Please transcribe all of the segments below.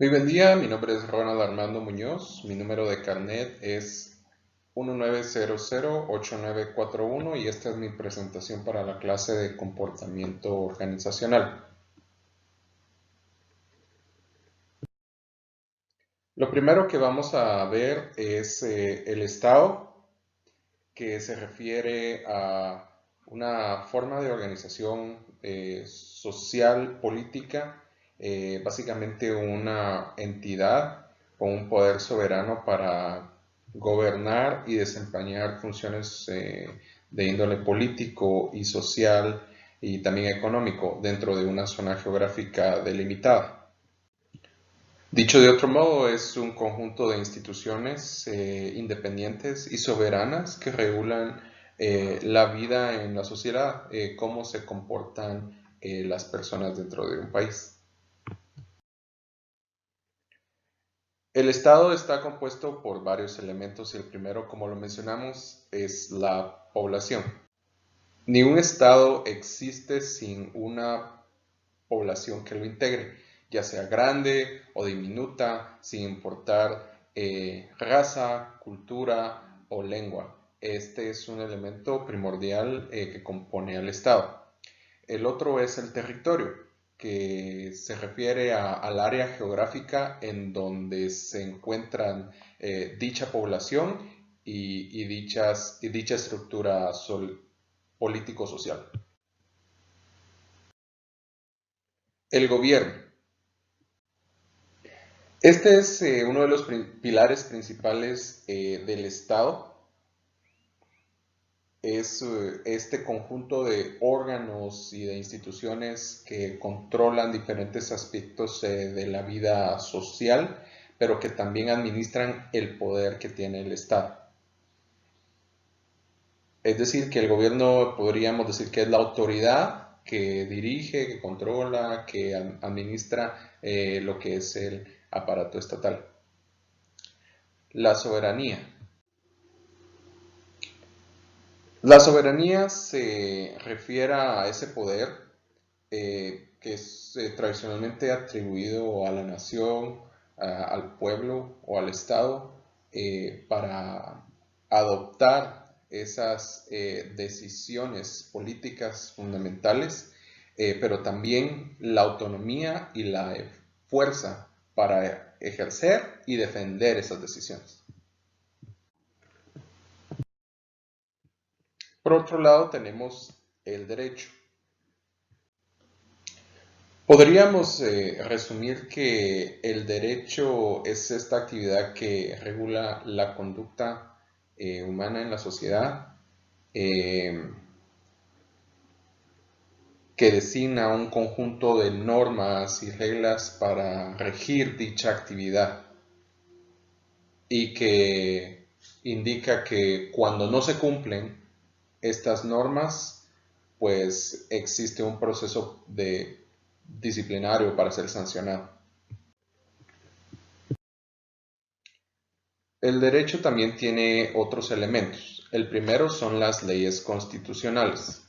Muy buen día, mi nombre es Ronald Armando Muñoz, mi número de carnet es 19008941 y esta es mi presentación para la clase de comportamiento organizacional. Lo primero que vamos a ver es el Estado, que se refiere a una forma de organización social, política, básicamente una entidad con un poder soberano para gobernar y desempeñar funciones de índole político y social y también económico dentro de una zona geográfica delimitada. Dicho de otro modo, es un conjunto de instituciones independientes y soberanas que regulan la vida en la sociedad, cómo se comportan las personas dentro de un país. El Estado está compuesto por varios elementos y el primero, como lo mencionamos, es la población. Ni un Estado existe sin una población que lo integre, ya sea grande o diminuta, sin importar raza, cultura o lengua. Este es un elemento primordial que compone al Estado. El otro es el territorio, que se refiere al área geográfica en donde se encuentran dicha población y dicha estructura político-social. El gobierno. Este es uno de los pilares principales del Estado. Es este conjunto de órganos y de instituciones que controlan diferentes aspectos de la vida social, pero que también administran el poder que tiene el Estado. Es decir, que el gobierno podríamos decir que es la autoridad que dirige, que controla, que administra lo que es el aparato estatal. La soberanía. La soberanía se refiere a ese poder que es tradicionalmente atribuido a la nación, al pueblo o al Estado para adoptar esas decisiones políticas fundamentales, pero también la autonomía y la fuerza para ejercer y defender esas decisiones. Por otro lado, tenemos el derecho. Podríamos resumir que el derecho es esta actividad que regula la conducta humana en la sociedad, eh, que designa un conjunto de normas y reglas para regir dicha actividad y que indica que cuando no se cumplen estas normas, pues existe un proceso de disciplinario para ser sancionado. El derecho también tiene otros elementos. El primero son las leyes constitucionales.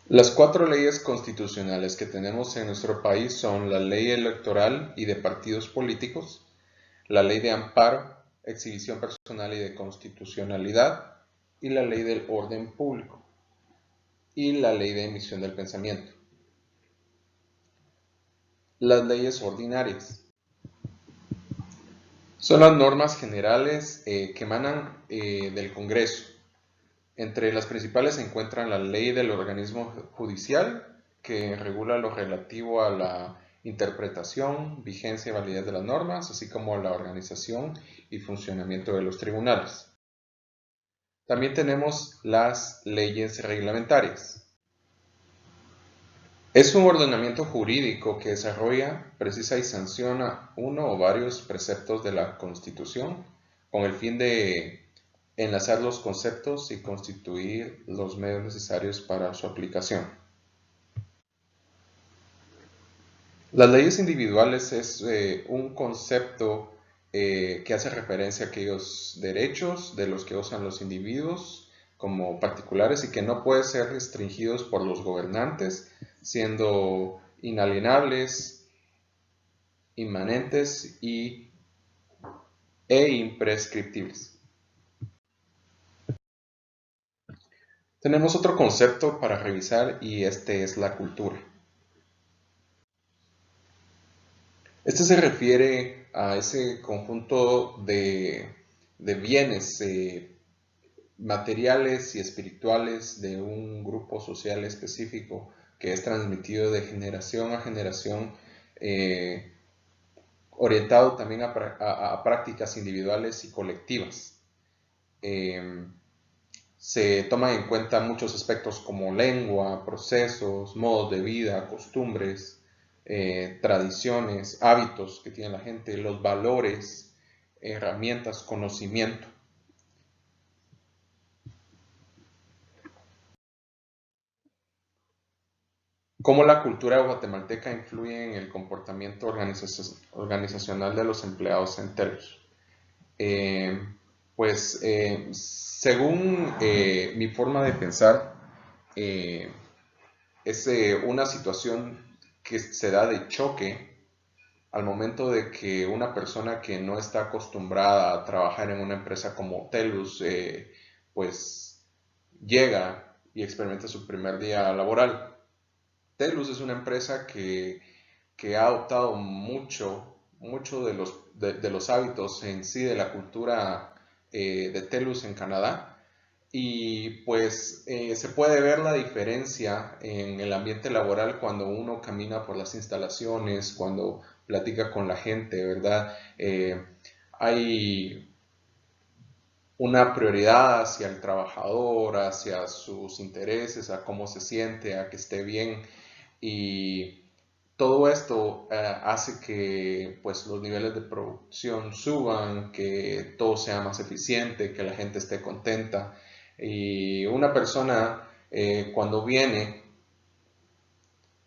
Las cuatro leyes constitucionales que tenemos en nuestro país son la ley electoral y de partidos políticos, la ley de amparo, exhibición personal y de constitucionalidad, y la ley del orden público, y la ley de emisión del pensamiento. Las leyes ordinarias son las normas generales que emanan del Congreso. Entre las principales se encuentran la ley del organismo judicial, que regula lo relativo a la interpretación, vigencia y validez de las normas, así como la organización y funcionamiento de los tribunales. También tenemos las leyes reglamentarias. Es un ordenamiento jurídico que desarrolla, precisa y sanciona uno o varios preceptos de la Constitución con el fin de enlazar los conceptos y constituir los medios necesarios para su aplicación. Las leyes individuales es un concepto que hace referencia a aquellos derechos de los que gozan los individuos como particulares y que no pueden ser restringidos por los gobernantes, siendo inalienables, inmanentes e imprescriptibles. Tenemos otro concepto para revisar y este es la cultura. Este se refiere a ese conjunto de bienes materiales y espirituales de un grupo social específico que es transmitido de generación a generación, orientado también a prácticas individuales y colectivas. Se toman en cuenta muchos aspectos como lengua, procesos, modos de vida, costumbres, tradiciones, hábitos que tiene la gente, los valores, herramientas, conocimiento. ¿Cómo la cultura guatemalteca influye en el comportamiento organizacional de los empleados en Telus? Según mi forma de pensar, es una situación que se da de choque al momento de que una persona que no está acostumbrada a trabajar en una empresa como Telus, pues llega y experimenta su primer día laboral. Telus es una empresa que ha adoptado mucho de los hábitos en sí de la cultura de Telus en Canadá, y pues se puede ver la diferencia en el ambiente laboral cuando uno camina por las instalaciones, cuando platica con la gente, ¿verdad? Hay una prioridad hacia el trabajador, hacia sus intereses, a cómo se siente, a que esté bien, y todo esto hace que pues los niveles de producción suban, que todo sea más eficiente, que la gente esté contenta. Y una persona cuando viene,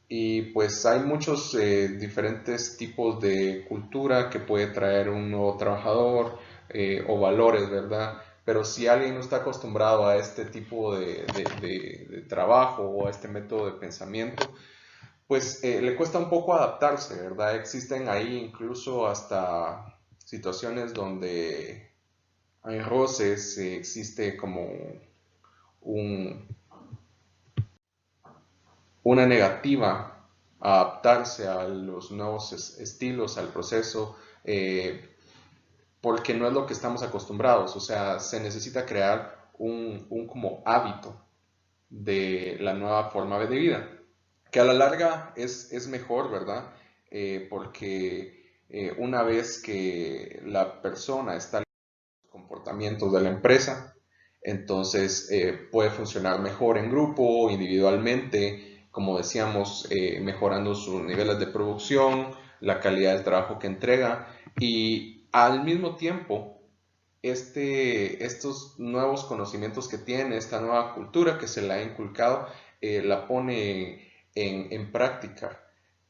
y pues hay muchos diferentes tipos de cultura que puede traer un nuevo trabajador, o valores, ¿verdad? Pero si alguien no está acostumbrado a este tipo de trabajo o a este método de pensamiento, pues le cuesta un poco adaptarse, ¿verdad? Existen ahí incluso hasta situaciones donde hay roces, existe como un, una negativa a adaptarse a los nuevos estilos, al proceso, porque no es lo que estamos acostumbrados. O sea, se necesita crear un como hábito de la nueva forma de vida, que a la larga es mejor, ¿verdad? Porque una vez que la persona está en los comportamientos de la empresa, entonces puede funcionar mejor en grupo, individualmente, como decíamos, mejorando sus niveles de producción, la calidad del trabajo que entrega, y al mismo tiempo estos nuevos conocimientos que tiene, esta nueva cultura que se le ha inculcado, la pone en práctica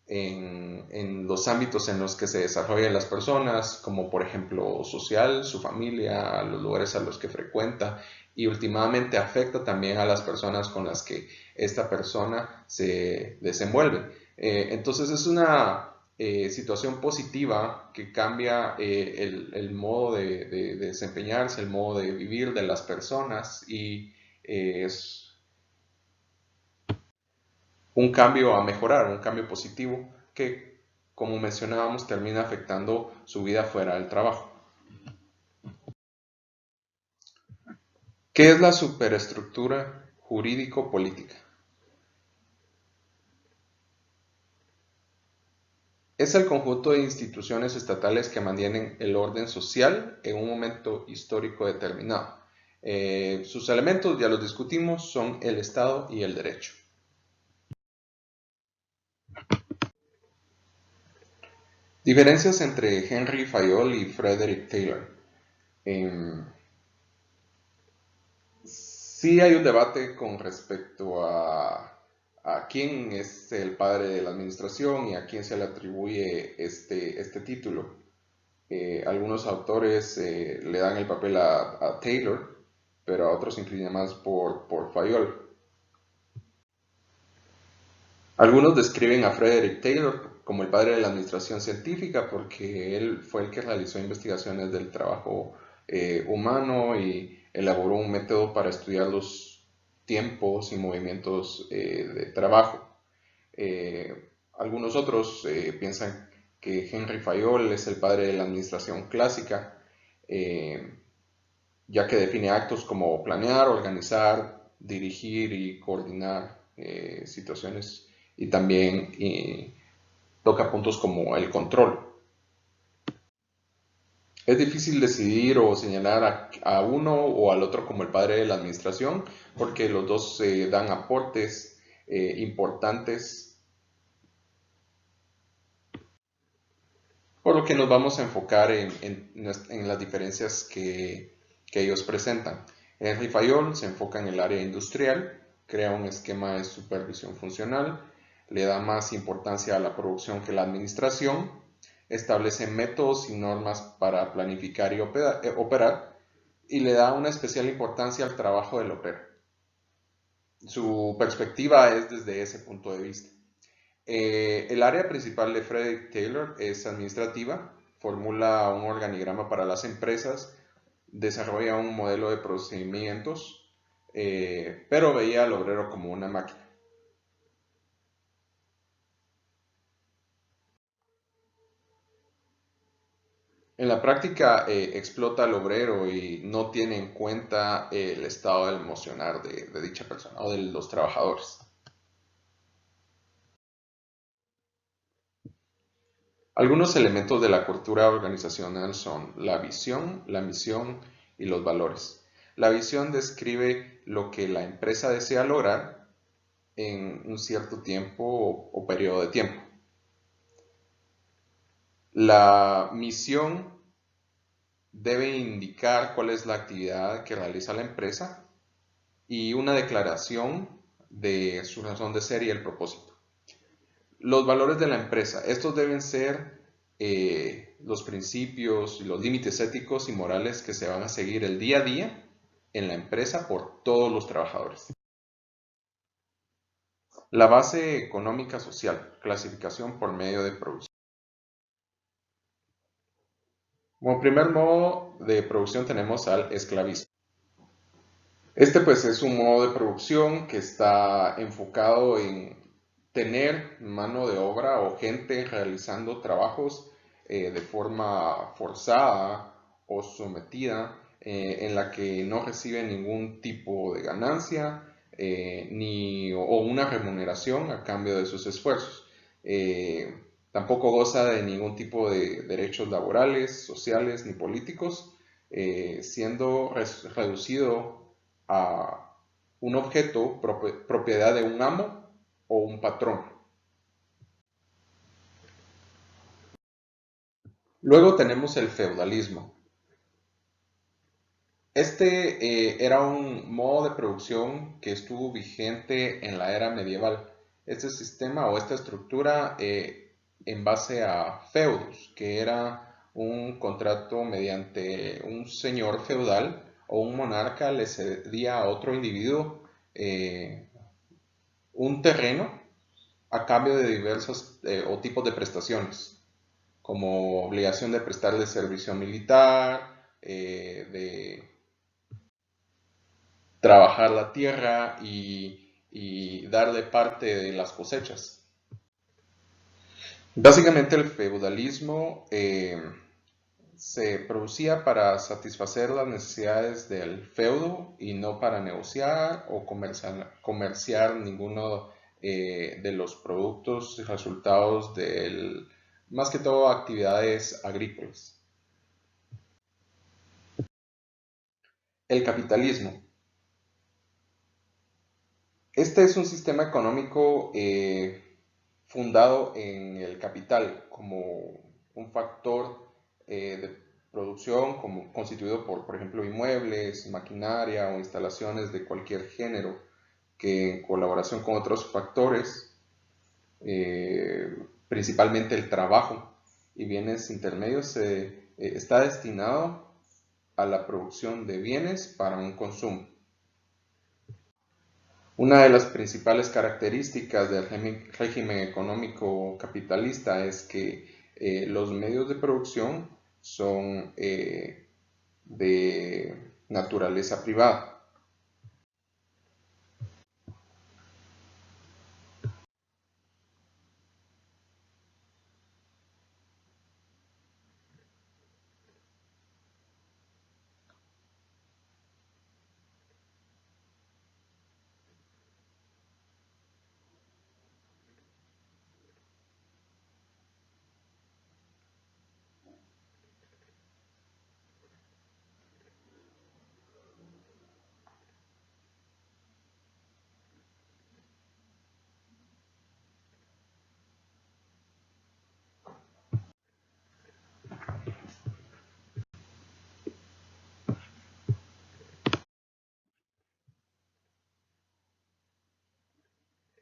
en los ámbitos en los que se desarrollan las personas, como por ejemplo social, su familia, los lugares a los que frecuenta, y últimamente afecta también a las personas con las que esta persona se desenvuelve. Entonces es una situación positiva que cambia el modo de desempeñarse, el modo de vivir de las personas, y es un cambio a mejorar, un cambio positivo que, como mencionábamos, termina afectando su vida fuera del trabajo. ¿Qué es la superestructura jurídico-política? Es el conjunto de instituciones estatales que mantienen el orden social en un momento histórico determinado. Sus elementos, ya los discutimos, son el Estado y el derecho. Diferencias entre Henry Fayol y Frederick Taylor. Eh, sí hay un debate con respecto a quién es el padre de la administración y a quién se le atribuye este título. Algunos autores le dan el papel a Taylor, pero a otros se inclinan más por Fayol. Algunos describen a Frederick Taylor como el padre de la administración científica porque él fue el que realizó investigaciones del trabajo humano y elaboró un método para estudiar los tiempos y movimientos de trabajo. Algunos otros piensan que Henry Fayol es el padre de la administración clásica, eh, ya que define actos como planear, organizar, dirigir y coordinar situaciones y también toca puntos como el control. Es difícil decidir o señalar a uno o al otro como el padre de la administración porque los dos dan aportes importantes, por lo que nos vamos a enfocar en las diferencias que ellos presentan. Henry Fayol se enfoca en el área industrial, crea un esquema de supervisión funcional, le da más importancia a la producción que a la administración, establece métodos y normas para planificar y operar, y le da una especial importancia al trabajo del operador. Su perspectiva es desde ese punto de vista. El área principal de Frederick Taylor es administrativa, formula un organigrama para las empresas, desarrolla un modelo de procedimientos, pero veía al obrero como una máquina. En la práctica explota al obrero y no tiene en cuenta el estado emocional de dicha persona o de los trabajadores. Algunos elementos de la cultura organizacional son la visión, la misión y los valores. La visión describe lo que la empresa desea lograr en un cierto tiempo o periodo de tiempo. La misión debe indicar cuál es la actividad que realiza la empresa y una declaración de su razón de ser y el propósito. Los valores de la empresa, estos deben ser los principios y los límites éticos y morales que se van a seguir el día a día en la empresa por todos los trabajadores. La base económica social, clasificación por medio de producción. Como primer modo de producción tenemos al esclavismo. Este pues es un modo de producción que está enfocado en tener mano de obra o gente realizando trabajos de forma forzada o sometida en la que no recibe ningún tipo de ganancia ni o una remuneración a cambio de sus esfuerzos. Tampoco goza de ningún tipo de derechos laborales, sociales ni políticos, siendo reducido a un objeto propiedad de un amo o un patrón. Luego tenemos el feudalismo. Este era un modo de producción que estuvo vigente en la era medieval. Este sistema o esta estructura en base a feudos, que era un contrato mediante un señor feudal o un monarca le cedía a otro individuo eh, un terreno a cambio de diversos o tipos de prestaciones, como obligación de prestarle servicio militar, de trabajar la tierra y darle parte de las cosechas. Básicamente el feudalismo se producía para satisfacer las necesidades del feudo y no para negociar o comerciar ninguno de los productos y resultados del, más que todo, actividades agrícolas. El capitalismo. Este es un sistema económico fundado en el capital como un factor de producción constituido por ejemplo, inmuebles, maquinaria o instalaciones de cualquier género que en colaboración con otros factores, principalmente el trabajo y bienes intermedios, está destinado a la producción de bienes para un consumo. Una de las principales características del régimen económico capitalista es que los medios de producción son de naturaleza privada.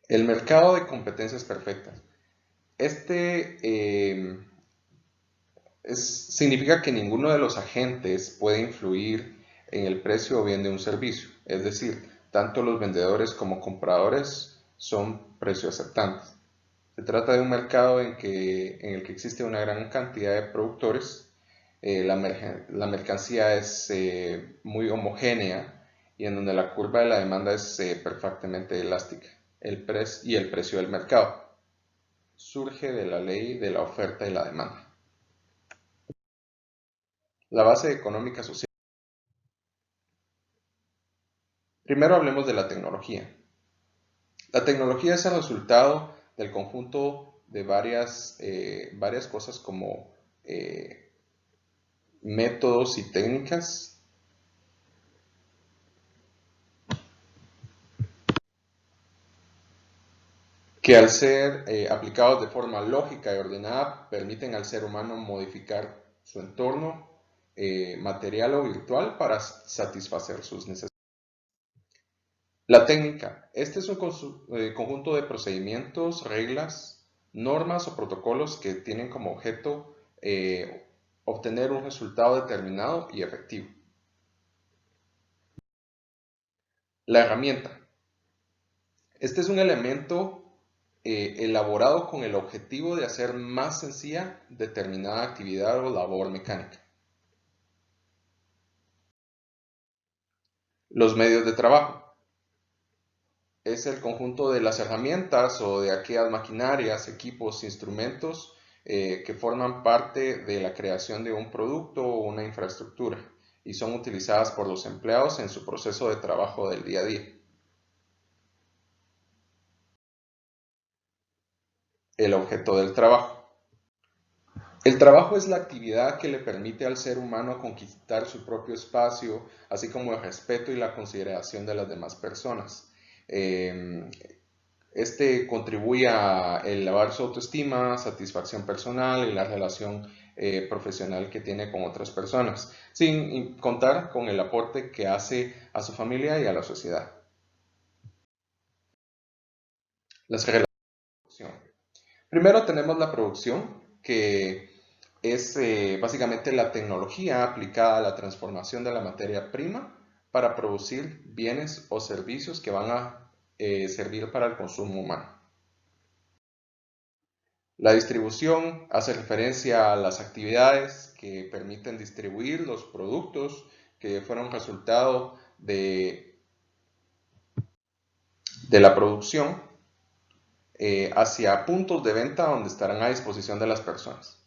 El mercado de competencias perfectas. Este significa que ninguno de los agentes puede influir en el precio o bien de un servicio. Es decir, tanto los vendedores como compradores son precio aceptantes. Se trata de un mercado en el que existe una gran cantidad de productores, la mercancía es muy homogénea y en donde la curva de la demanda es perfectamente elástica. Y el precio del mercado surge de la ley de la oferta y la demanda. La base económica social. Primero hablemos de la tecnología. La tecnología es el resultado del conjunto de varias cosas como métodos y técnicas que al ser aplicados de forma lógica y ordenada permiten al ser humano modificar su entorno material o virtual para satisfacer sus necesidades. La técnica. Este es un conjunto de procedimientos, reglas, normas o protocolos que tienen como objeto obtener un resultado determinado y efectivo. La herramienta. Este es un elemento elaborado con el objetivo de hacer más sencilla determinada actividad o labor mecánica. Los medios de trabajo. Es el conjunto de las herramientas o de aquellas maquinarias, equipos, instrumentos que forman parte de la creación de un producto o una infraestructura y son utilizadas por los empleados en su proceso de trabajo del día a día. El objeto del trabajo. El trabajo es la actividad que le permite al ser humano conquistar su propio espacio, así como el respeto y la consideración de las demás personas. Eh, Este contribuye a elevar su autoestima, satisfacción personal y la relación profesional que tiene con otras personas, sin contar con el aporte que hace a su familia y a la sociedad. Las relaciones de producción. Primero tenemos la producción, que es básicamente la tecnología aplicada a la transformación de la materia prima para producir bienes o servicios que van a servir para el consumo humano. La distribución hace referencia a las actividades que permiten distribuir los productos que fueron resultado de la producción hacia puntos de venta donde estarán a disposición de las personas.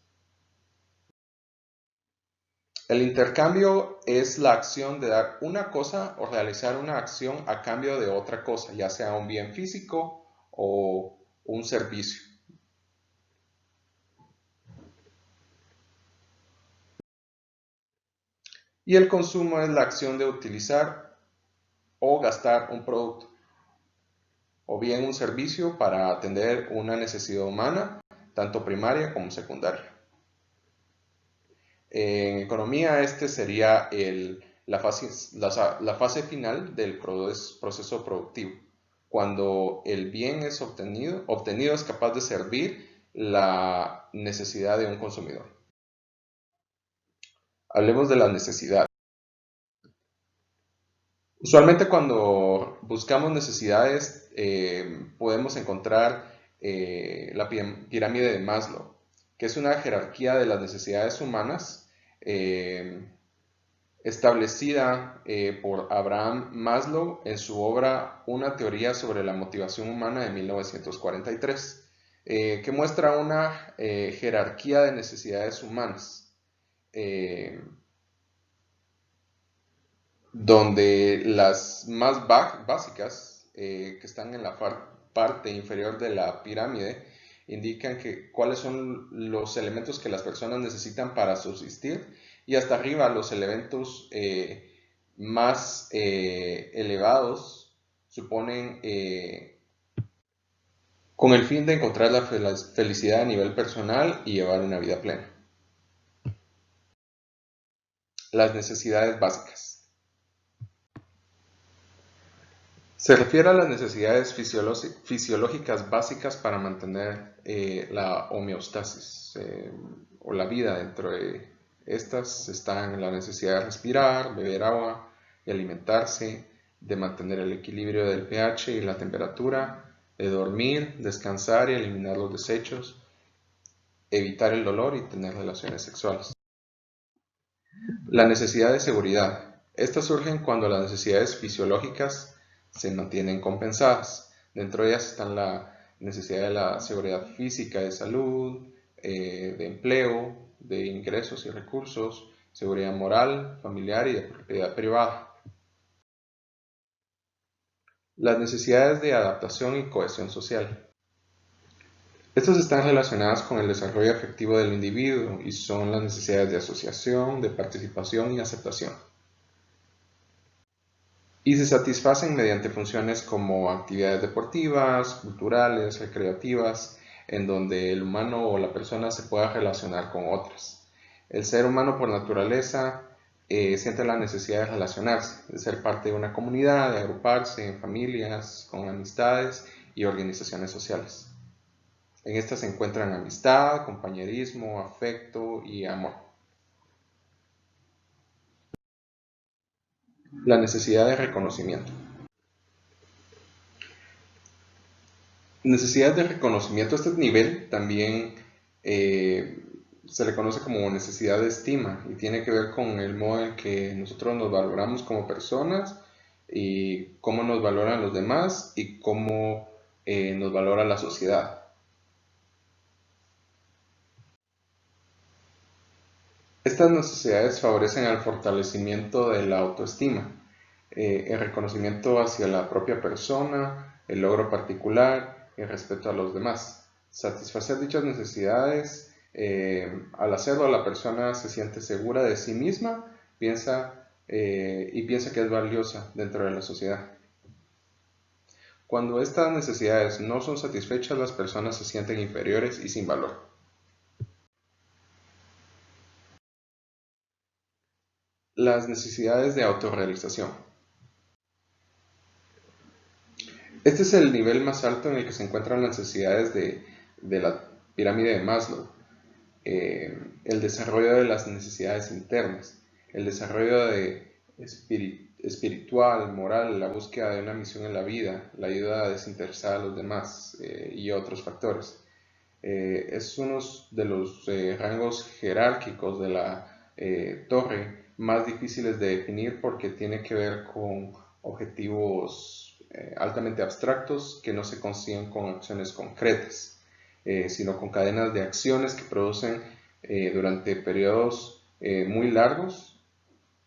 El intercambio es la acción de dar una cosa o realizar una acción a cambio de otra cosa, ya sea un bien físico o un servicio. Y el consumo es la acción de utilizar o gastar un producto o bien un servicio para atender una necesidad humana, tanto primaria como secundaria. En economía, este sería la fase final del proceso productivo, cuando el bien es obtenido es capaz de servir la necesidad de un consumidor. Hablemos de la necesidad. Usualmente cuando buscamos necesidades podemos encontrar la pirámide de Maslow, que es una jerarquía de las necesidades humanas eh, establecida por Abraham Maslow en su obra Una teoría sobre la motivación humana de 1943, que muestra una jerarquía de necesidades humanas. eh, donde las más básicas, que están en la parte inferior de la pirámide, indican cuáles son los elementos que las personas necesitan para subsistir, y hasta arriba los elementos más elevados suponen con el fin de encontrar la felicidad a nivel personal y llevar una vida plena. Las necesidades básicas. Se refiere a las necesidades fisiológicas básicas para mantener la homeostasis o la vida. Dentro de estas están la necesidad de respirar, beber agua y alimentarse, de mantener el equilibrio del pH y la temperatura, de dormir, descansar y eliminar los desechos, evitar el dolor y tener relaciones sexuales. La necesidad de seguridad. Estas surgen cuando las necesidades fisiológicas se mantienen compensadas. Dentro de ellas están la necesidad de la seguridad física, de salud, de empleo, de ingresos y recursos, seguridad moral, familiar y de propiedad privada. Las necesidades de adaptación y cohesión social. Estas están relacionadas con el desarrollo afectivo del individuo y son las necesidades de asociación, de participación y aceptación. Y se satisfacen mediante funciones como actividades deportivas, culturales, recreativas, en donde el humano o la persona se pueda relacionar con otras. El ser humano por naturaleza siente la necesidad de relacionarse, de ser parte de una comunidad, de agruparse en familias, con amistades y organizaciones sociales. En estas se encuentran amistad, compañerismo, afecto y amor. La necesidad de reconocimiento. Necesidad de reconocimiento. Este nivel también eh, se le conoce como necesidad de estima y tiene que ver con el modo en que nosotros nos valoramos como personas y cómo nos valoran los demás y cómo nos valora la sociedad. Estas necesidades favorecen al fortalecimiento de la autoestima, el reconocimiento hacia la propia persona, el logro particular, el respeto a los demás. Satisfacer dichas necesidades, al hacerlo la persona se siente segura de sí misma, piensa que es valiosa dentro de la sociedad. Cuando estas necesidades no son satisfechas, las personas se sienten inferiores y sin valor. Las necesidades de autorrealización. Este es el nivel más alto en el que se encuentran las necesidades de la pirámide de Maslow. El desarrollo de las necesidades internas, el desarrollo de espiritual, moral, la búsqueda de una misión en la vida, la ayuda desinteresada a los demás y otros factores. Es uno de los rangos jerárquicos de la torre más difíciles de definir porque tiene que ver con objetivos altamente abstractos que no se consiguen con acciones concretas, sino con cadenas de acciones que producen durante periodos muy largos,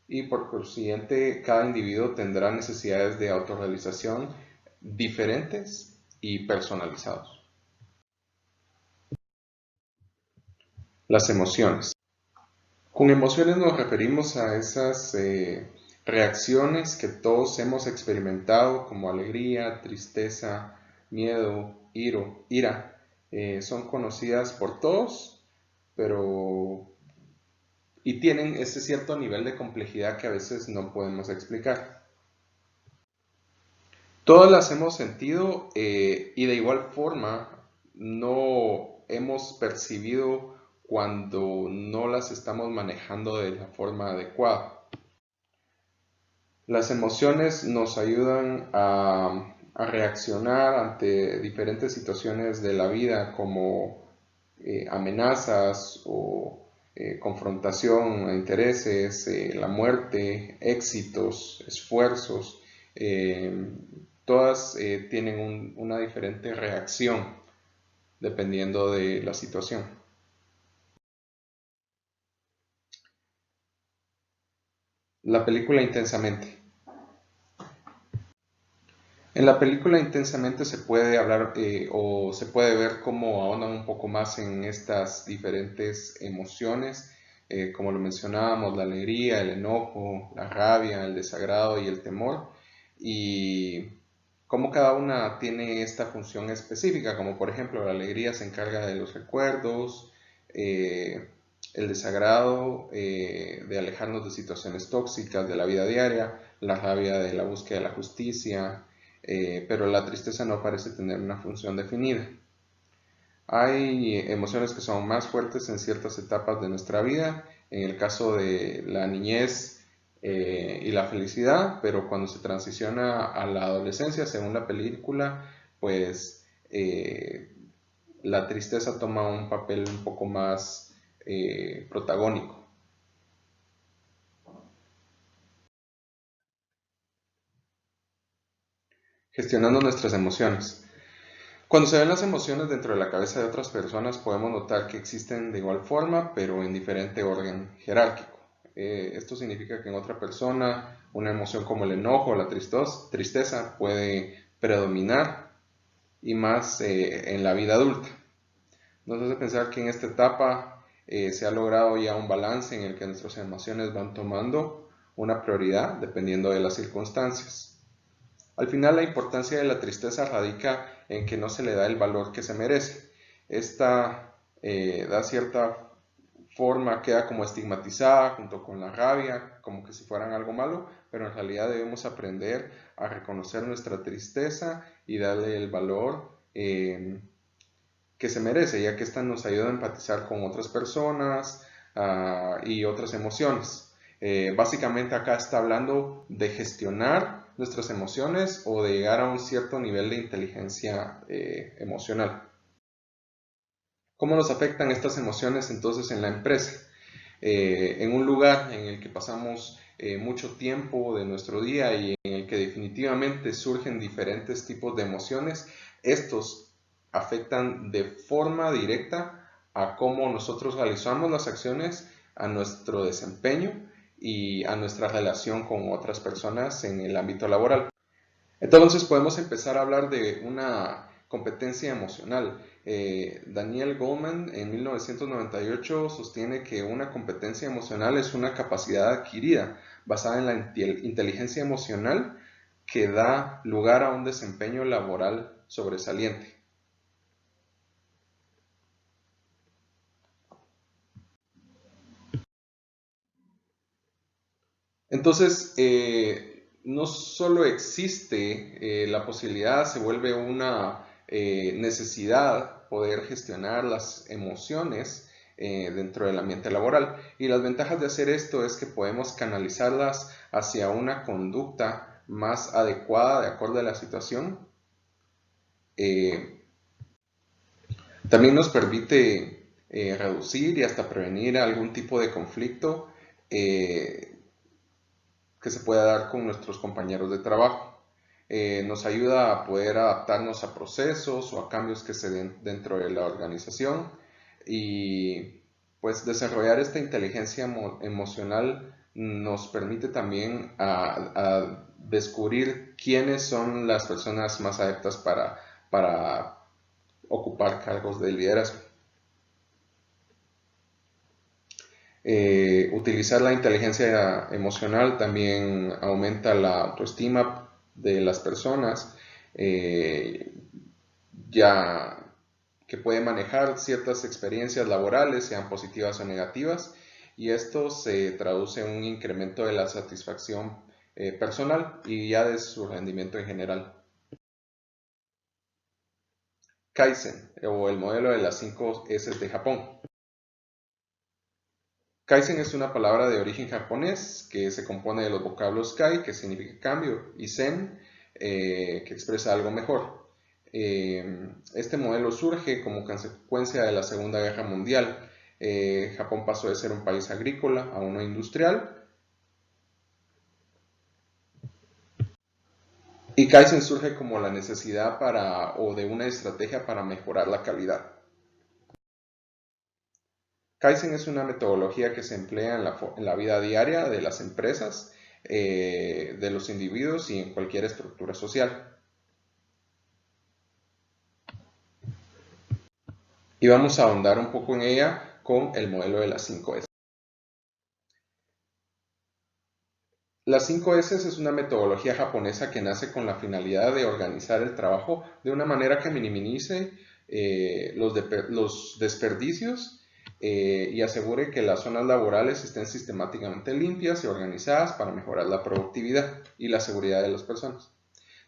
y por consiguiente cada individuo tendrá necesidades de autorrealización diferentes y personalizados. Las emociones. Con emociones nos referimos a esas reacciones que todos hemos experimentado como alegría, tristeza, miedo, ira. Son conocidas por todos, pero y tienen ese cierto nivel de complejidad que a veces no podemos explicar. Todas las hemos sentido y de igual forma no hemos percibido cuando no las estamos manejando de la forma adecuada. Las emociones nos ayudan a reaccionar ante diferentes situaciones de la vida como amenazas o confrontación a intereses, la muerte, éxitos, esfuerzos. eh, Todas tienen una diferente reacción dependiendo de la situación. La película Intensamente. En la película Intensamente se puede hablar o se puede ver cómo ahondan un poco más en estas diferentes emociones, como lo mencionábamos, la alegría, el enojo, la rabia, el desagrado y el temor, y cómo cada una tiene esta función específica, como por ejemplo la alegría se encarga de los recuerdos, eh, el desagrado de alejarnos de situaciones tóxicas de la vida diaria, la rabia de la búsqueda de la justicia, pero la tristeza no parece tener una función definida. Hay emociones que son más fuertes en ciertas etapas de nuestra vida, en el caso de la niñez y la felicidad, pero cuando se transiciona a la adolescencia, según la película, pues la tristeza toma un papel un poco más protagónico. Gestionando nuestras emociones. Cuando se ven las emociones dentro de la cabeza de otras personas, podemos notar que existen de igual forma, pero en diferente orden jerárquico. Esto significa que en otra persona una emoción como el enojo o la tristeza puede predominar y más en la vida adulta. Nos hace pensar que en esta etapa se ha logrado ya un balance en el que nuestras emociones van tomando una prioridad dependiendo de las circunstancias. Al final, la importancia de la tristeza radica en que no se le da el valor que se merece. Esta da cierta forma, queda como estigmatizada junto con la rabia, como que si fueran algo malo, pero en realidad debemos aprender a reconocer nuestra tristeza y darle el valor que se merece, ya que esta nos ayuda a empatizar con otras personas y otras emociones. Básicamente acá está hablando de gestionar nuestras emociones o de llegar a un cierto nivel de inteligencia emocional. ¿Cómo nos afectan estas emociones entonces en la empresa? En un lugar en el que pasamos mucho tiempo de nuestro día y en el que definitivamente surgen diferentes tipos de emociones, estos afectan de forma directa a cómo nosotros realizamos las acciones, a nuestro desempeño y a nuestra relación con otras personas en el ámbito laboral. Entonces podemos empezar a hablar de una competencia emocional. Daniel Goleman en 1998 sostiene que una competencia emocional es una capacidad adquirida basada en la inteligencia emocional que da lugar a un desempeño laboral sobresaliente. Entonces, no solo existe la posibilidad, se vuelve una necesidad poder gestionar las emociones dentro del ambiente laboral. Y las ventajas de hacer esto es que podemos canalizarlas hacia una conducta más adecuada de acuerdo a la situación. Eh, También nos permite reducir y hasta prevenir algún tipo de conflicto que se pueda dar con nuestros compañeros de trabajo. Nos ayuda a poder adaptarnos a procesos o a cambios que se den dentro de la organización y pues desarrollar esta inteligencia emocional nos permite también a descubrir quiénes son las personas más adeptas para ocupar cargos de liderazgo. Utilizar la inteligencia emocional también aumenta la autoestima de las personas, eh, ya que puede manejar ciertas experiencias laborales, sean positivas o negativas, y esto se traduce en un incremento de la satisfacción personal y ya de su rendimiento en general. Kaizen o el modelo de las 5 S de Japón. Kaizen es una palabra de origen japonés que se compone de los vocablos kai, que significa cambio, y zen, que expresa algo mejor. Este modelo surge como consecuencia de la Segunda Guerra Mundial. Japón pasó de ser un país agrícola a uno industrial. Y Kaizen surge como la necesidad o de una estrategia para mejorar la calidad. Kaizen es una metodología que se emplea en la vida diaria de las empresas, de los individuos y en cualquier estructura social. Y vamos a ahondar un poco en ella con el modelo de las 5S. Las 5S es una metodología japonesa que nace con la finalidad de organizar el trabajo de una manera que minimice los desperdicios y asegure que las zonas laborales estén sistemáticamente limpias y organizadas para mejorar la productividad y la seguridad de las personas.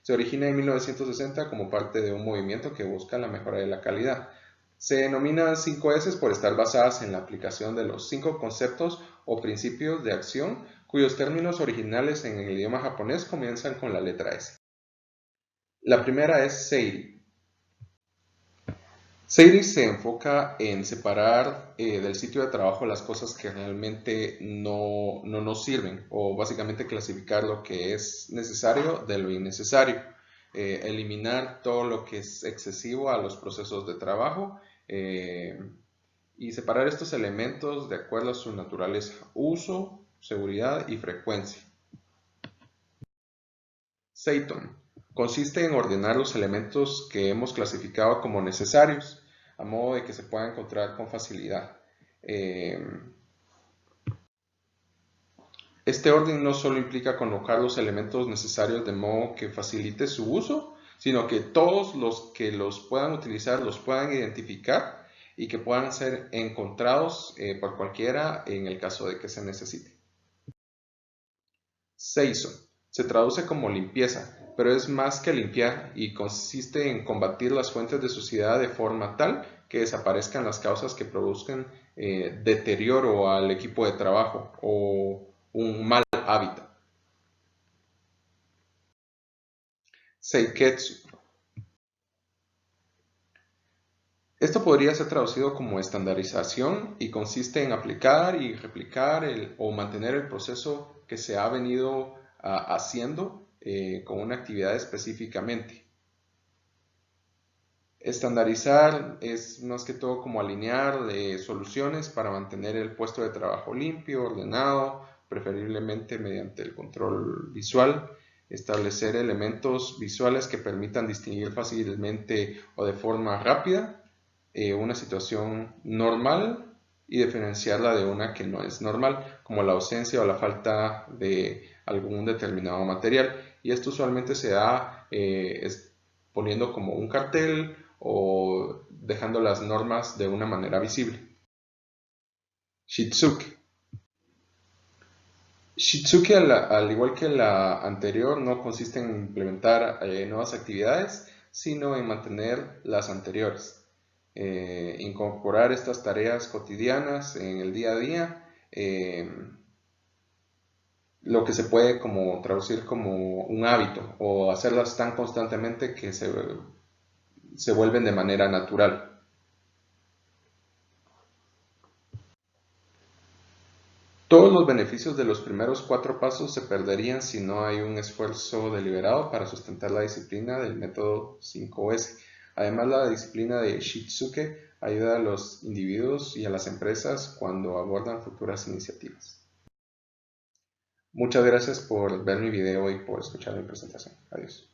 Se origina en 1960 como parte de un movimiento que busca la mejora de la calidad. Se denominan 5S por estar basadas en la aplicación de los 5 conceptos o principios de acción cuyos términos originales en el idioma japonés comienzan con la letra S. La primera es Seiri. Seiri se enfoca en separar del sitio de trabajo las cosas que realmente no nos sirven, o básicamente clasificar lo que es necesario de lo innecesario, eliminar todo lo que es excesivo a los procesos de trabajo y separar estos elementos de acuerdo a su naturaleza, uso, seguridad y frecuencia. Seiton consiste en ordenar los elementos que hemos clasificado como necesarios, a modo de que se puedan encontrar con facilidad. Este orden no solo implica colocar los elementos necesarios de modo que facilite su uso, sino que todos los que los puedan utilizar los puedan identificar y que puedan ser encontrados por cualquiera en el caso de que se necesite. Seiso se traduce como limpieza, pero es más que limpiar y consiste en combatir las fuentes de suciedad de forma tal que desaparezcan las causas que produzcan deterioro al equipo de trabajo o un mal hábito. Seiketsu. Esto podría ser traducido como estandarización y consiste en aplicar y replicar o mantener el proceso que se ha venido haciendo con una actividad específicamente. Estandarizar es más que todo como alinear soluciones para mantener el puesto de trabajo limpio, ordenado, preferiblemente mediante el control visual, establecer elementos visuales que permitan distinguir fácilmente o de forma rápida una situación normal y diferenciarla de una que no es normal, como la ausencia o la falta de algún determinado material. Y esto usualmente se da poniendo como un cartel o dejando las normas de una manera visible. Shitsuke. Shitsuke, al igual que la anterior, no consiste en implementar nuevas actividades, sino en mantener las anteriores. Incorporar estas tareas cotidianas en el día a día, lo que se puede como traducir como un hábito o hacerlas tan constantemente que se vuelven de manera natural. Todos los beneficios de los primeros 4 pasos se perderían si no hay un esfuerzo deliberado para sustentar la disciplina del método 5S. Además, la disciplina de Shitsuke ayuda a los individuos y a las empresas cuando abordan futuras iniciativas. Muchas gracias por ver mi video y por escuchar mi presentación. Adiós.